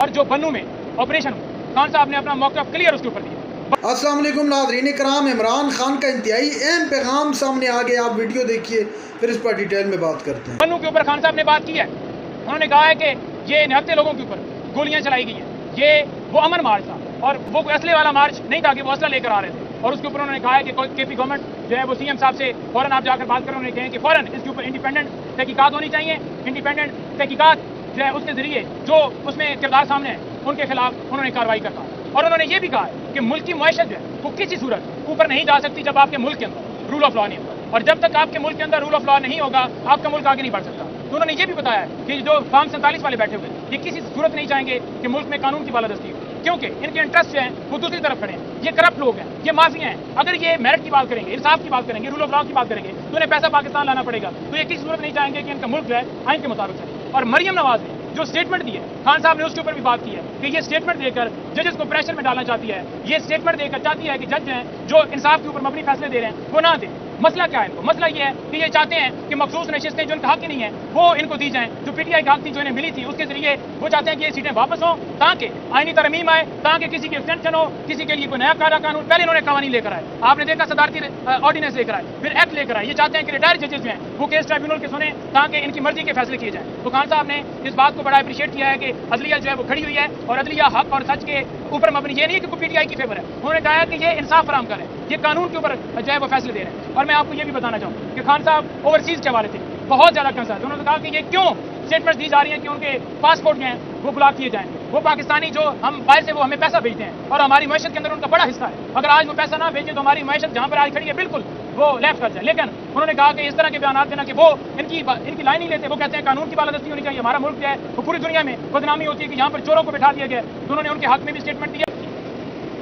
اور جو بنو میں آپریشن خان صاحب نے اپنا موقع کلیئر اس کے اوپر دیا۔ السلام علیکم ناظرین کرام، عمران خان کا انتہائی اہم پیغام سامنے آ گیا، آپ ویڈیو دیکھیے پھر اس پر ڈیٹیل میں بات کرتے ہیں۔ بنو کے اوپر خان صاحب نے بات کی ہے، انہوں نے کہا ہے کہ یہ نہتے لوگوں کے اوپر گولیاں چلائی گئی ہیں، یہ وہ امن مارچ تھا اور وہ کوئی اسلحے والا مارچ نہیں تھا کہ وہ اسلحہ لے کر آ رہے تھے، اور اس کے اوپر انہوں نے کہا ہے کہ کے پی گورنمنٹ جو ہے وہ سی ایم صاحب سے فوراً آپ جا کر بات کریں، انہوں نے کہا کہ فوراً اس کے اوپر انڈیپینڈنٹ تحقیقات ہونی چاہیے، انڈیپینڈنٹ تحقیقات جو ہے اس کے ذریعے جو اس میں کردار سامنے ہے ان کے خلاف انہوں نے کارروائی کرنا، اور انہوں نے یہ بھی کہا ہے کہ ملک کی معیشت جو ہے وہ کسی صورت اوپر نہیں جا سکتی جب آپ کے ملک کے اندر رول آف لا نہیں ہوگا، اور جب تک آپ کے ملک کے اندر رول آف لا نہیں ہوگا آپ کا ملک آگے نہیں بڑھ سکتا۔ تو انہوں نے یہ بھی بتایا ہے کہ جو فارم 47 والے بیٹھے ہوئے یہ کسی صورت نہیں چاہیں گے کہ ملک میں قانون کی بالادستی ہو، کیونکہ ان کے انٹرسٹ جو ہیں وہ دوسری طرف کھڑے ہیں، یہ کرپٹ لوگ ہیں، یہ مافیا ہیں۔ اگر یہ میرٹ کی بات کریں گے، انصاف کی بات کریں گے، رول آف لا کی بات کریں گے تو انہیں پیسہ پاکستان لانا پڑے گا، تو یہ کسی صورت نہیں چاہیں گے کہ ان کا ملک جو ہے آئین کے مطابق چلے۔ اور مریم نواز نے جو اسٹیٹمنٹ دی ہے، خان صاحب نے اس کے اوپر بھی بات کی ہے کہ یہ اسٹیٹمنٹ دے کر ججز کو پریشر میں ڈالنا چاہتی ہے، یہ اسٹیٹمنٹ دے کر چاہتی ہے کہ جج ہیں جو انصاف کے اوپر مبنی فیصلے دے رہے ہیں وہ نہ دیں۔ مسئلہ کیا ہے ان کو؟ مسئلہ یہ ہے کہ یہ چاہتے ہیں کہ مخصوص نشستیں جو ان کا حق ہی نہیں ہیں وہ ان کو دی جائیں، جو پی ٹی آئی کا حق تھی جو انہیں ملی تھی اس کے ذریعے وہ چاہتے ہیں کہ یہ سیٹیں واپس ہوں تاکہ آئینی ترمیم آئے، تاکہ کسی کی ایکسٹینشن ہو، کسی کے لیے کوئی نیا قانون۔ پہلے انہوں نے قوانین لے کر آئے، آپ نے دیکھا صدارتی آرڈیننس لے کر آئے، پھر ایکٹ لے کر آئے۔ یہ چاہتے ہیں کہ ریٹائر ججز جو ہیں وہ کیس ٹرائبیونل کے سنیں تاکہ ان کی مرضی کے فیصلے کیے جائیں۔ تو خان صاحب نے اس بات کو بڑا اپریشیٹ کیا ہے کہ عدلیہ جو ہے وہ کھڑی ہوئی ہے، اور عدلیہ حق اور سچ کے اوپر مبنی، یہ نہیں ہے کہ پی ٹی آئی کی فیور ہے، انہوں نے کہا کہ یہ انصاف فراہم کریں، یہ قانون کے اوپر جو ہے وہ فیصلے دے رہے ہیں۔ اور میں آپ کو یہ بھی بتانا چاہوں کہ خان صاحب اوورسیز کے حوالے سے بہت زیادہ کنسرن، انہوں نے کہا کہ یہ کیوں اسٹیٹمنٹ دی جا رہی ہیں کہ ان کے پاسپورٹ جو ہیں وہ بلاک کیے جائیں، وہ پاکستانی جو ہم باہر سے وہ ہمیں پیسہ بھیجتے ہیں اور ہماری معیشت کے اندر ان کا بڑا حصہ ہے، اگر آج وہ پیسہ نہ بھیجیں تو ہماری معیشت جہاں پر آج کھڑی ہے بالکل وہ لیفٹ کر جائے۔ لیکن انہوں نے کہا کہ اس طرح کے بیانات دینا کہ وہ ان کی لائن نہیں لیتے، وہ کہتے ہیں قانون کی بالادستی ہونی چاہیے، ہمارا ملک جو ہے وہ پوری دنیا میں بدنامی ہوتی ہے کہ یہاں پر چوروں کو بٹھا دیا گیا، تو انہوں نے ان کے حق میں بھی اسٹیٹمنٹ دیا۔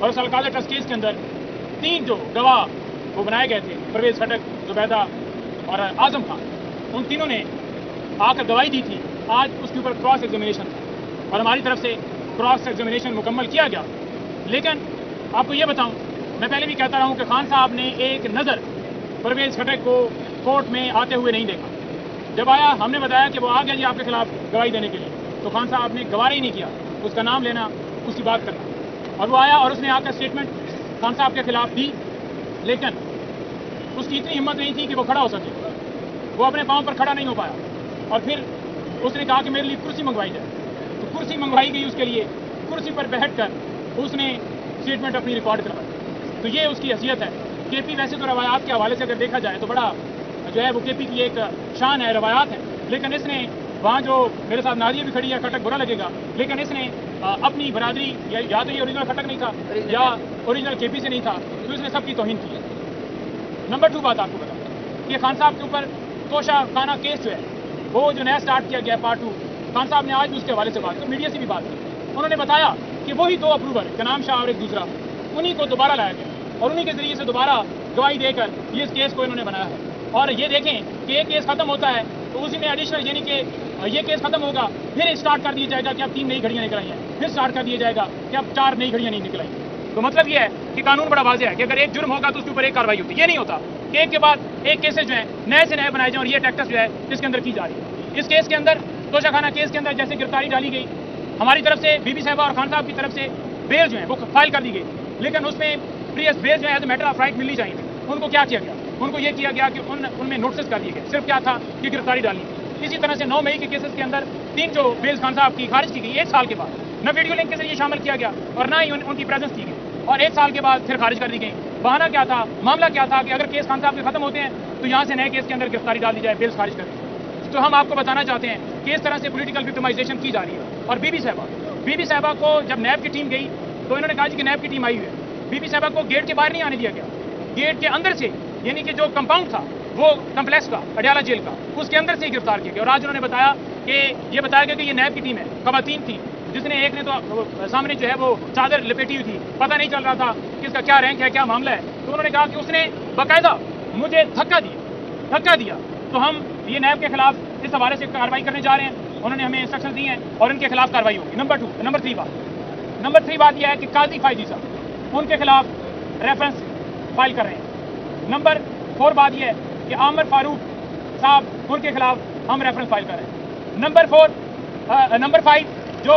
اور اس القاضی ٹرسٹ کیس کے اندر 3 جو گواہ وہ بنائے گئے تھے، پرویز خٹک، زبیدہ اور اعظم خان، ان تینوں نے آ کر گواہی دی تھی۔ آج اس کے اوپر کراس ایگزامینیشن تھا اور ہماری طرف سے کراس ایگزامینیشن مکمل کیا گیا، لیکن آپ کو یہ بتاؤں، میں پہلے بھی کہتا رہا ہوں کہ خان صاحب نے ایک نظر پرویز خٹک کو کورٹ میں آتے ہوئے نہیں دیکھا۔ جب آیا ہم نے بتایا کہ وہ آ گیا جی آپ کے خلاف گواہی دینے کے لیے، تو خان صاحب نے گوارا ہی نہیں کیا اس کا نام لینا، اس کی بات کرنا، اور وہ آیا اور اس نے آ کر اسٹیٹمنٹ خان صاحب کے خلاف دی، لیکن اس کی اتنی ہمت نہیں تھی کہ وہ کھڑا ہو سکے، وہ اپنے پاؤں پر کھڑا نہیں ہو پایا، اور پھر اس نے کہا کہ میرے لیے کرسی منگوائی جائے، تو کرسی منگوائی گئی اس کے لیے، کرسی پر بیٹھ کر اس نے اسٹیٹمنٹ اپنی ریکارڈ کروائی۔ تو یہ اس کی حیثیت ہے۔ کے پی ویسے تو روایات کے حوالے سے اگر دیکھا جائے تو بڑا جو ہے وہ کے پی کی ایک شان ہے، روایات ہیں، لیکن اس نے وہاں جو میرے ساتھ نادیہ بھی کھڑی ہے، کھٹک برا لگے گا، لیکن اس نے اپنی برادری یا تو یہ اوریجنل کھٹک نہیں تھا یا اوریجنل کے پی سے نہیں تھا، تو اس نے سب کی توہین کی ہے۔ نمبر 2 بات آپ کو بتا کہ خان صاحب کے اوپر توشہ خانہ کیس جو ہے وہ جو نیا سٹارٹ کیا گیا پارٹ 2، خان صاحب نے آج بھی اس کے حوالے سے بات کی، میڈیا سے بھی بات کی، انہوں نے بتایا کہ وہی 2 اپروور کنام شاہ اور ایک دوسرا، انہی کو دوبارہ لایا گیا اور انہی کے ذریعے سے دوبارہ گواہی دے کر یہ اس کیس کو انہوں نے بنایا ہے۔ اور یہ دیکھیں کہ ایک کیس ختم ہوتا ہے تو اسی میں ایڈیشنل یعنی کہ یہ کیس ختم ہوگا پھر اسٹارٹ کر دیا جائے گا کہ اب 3 نئی گھڑیاں نکل آئی ہیں، پھر اسٹارٹ کر دیا جائے گا کہ اب 4 نئی گھڑیاں نہیں نکل آئی ہیں۔ تو مطلب یہ ہے کہ قانون بڑا واضح ہے کہ اگر ایک جرم ہوگا تو اس کے اوپر ایک کارروائی ہوتی ہے، یہ نہیں ہوتا کہ ایک کے بعد ایک کیسز جو ہیں نئے سے نئے بنائے جائیں، اور یہ ٹیکٹس جو ہے اس کے اندر کی جا رہی ہے۔ اس کیس کے اندر توشہ خانہ کیس کے اندر جیسے گرفتاری ڈالی گئی، ہماری طرف سے بی بی صاحبہ اور خان صاحب کی طرف سے بیل جو ہے وہ فائل کر دی گئی، لیکن اس میں پریس بیل جو ہے as a matter of right ملنی چاہیے، ان کو کیا کیا گیا؟ ان کو یہ کیا گیا کہ ان میں نوٹسز کر دیے گئے، صرف کیا تھا کہ گرفتاری ڈالنی تھی۔ اسی طرح سے 9 مئی کے کیسز کے اندر 3 جو بیلز خان صاحب کی خارج کی گئی 1 سال کے بعد، نہ ویڈیو لنک کے ذریعے شامل کیا گیا اور نہ ہی ان کی پریزنس کی گئی، اور 1 سال کے بعد پھر خارج کر دی گئی۔ بہانہ کیا تھا؟ معاملہ کیا تھا کہ اگر کیس خان صاحب کے ختم ہوتے ہیں تو یہاں سے نئے کیس کے اندر گرفتاری ڈال دی جائے، بیلز خارج کر دی جائے۔ تو ہم آپ کو بتانا چاہتے ہیں کہ اس طرح سے پولیٹیکل وکٹمائزیشن کی جا رہی ہے۔ اور بی بی صاحبہ کو جب نیب کی ٹیم گئی تو انہوں نے کہا جی کہ نیب کی ٹیم آئی ہوئی ہے، بی بی صاحبہ کو گیٹ کے باہر نہیں آنے دیا گیا، گیٹ کے اندر سے یعنی کہ جو کمپاؤنڈ تھا وہ کمپلیکس کا اڈیالہ جیل کا اس کے اندر سے ہی گرفتار کیا گیا۔ اور آج انہوں نے بتایا کہ یہ بتایا گیا کہ یہ نیب کی ٹیم ہے، خواتین تھی، جس نے ایک نے تو سامنے جو ہے وہ چادر لپیٹی ہوئی تھی، پتہ نہیں چل رہا تھا کہ اس کا کیا رینک ہے، کیا معاملہ ہے، تو انہوں نے کہا کہ اس نے باقاعدہ مجھے دھکا دیا، تو ہم یہ نیب کے خلاف اس حوالے سے کارروائی کرنے جا رہے ہیں، انہوں نے ہمیں انسٹرکشن دی ہیں اور ان کے خلاف کارروائی ہوگی۔ نمبر 3 بات یہ ہے کہ قاضی فائزی صاحب ان کے خلاف ریفرنس فائل کر رہے ہیں۔ نمبر 4 بات یہ ہے کہ عامر فاروق صاحب ان کے خلاف ہم ریفرنس فائل کر رہے ہیں۔ نمبر 5 جو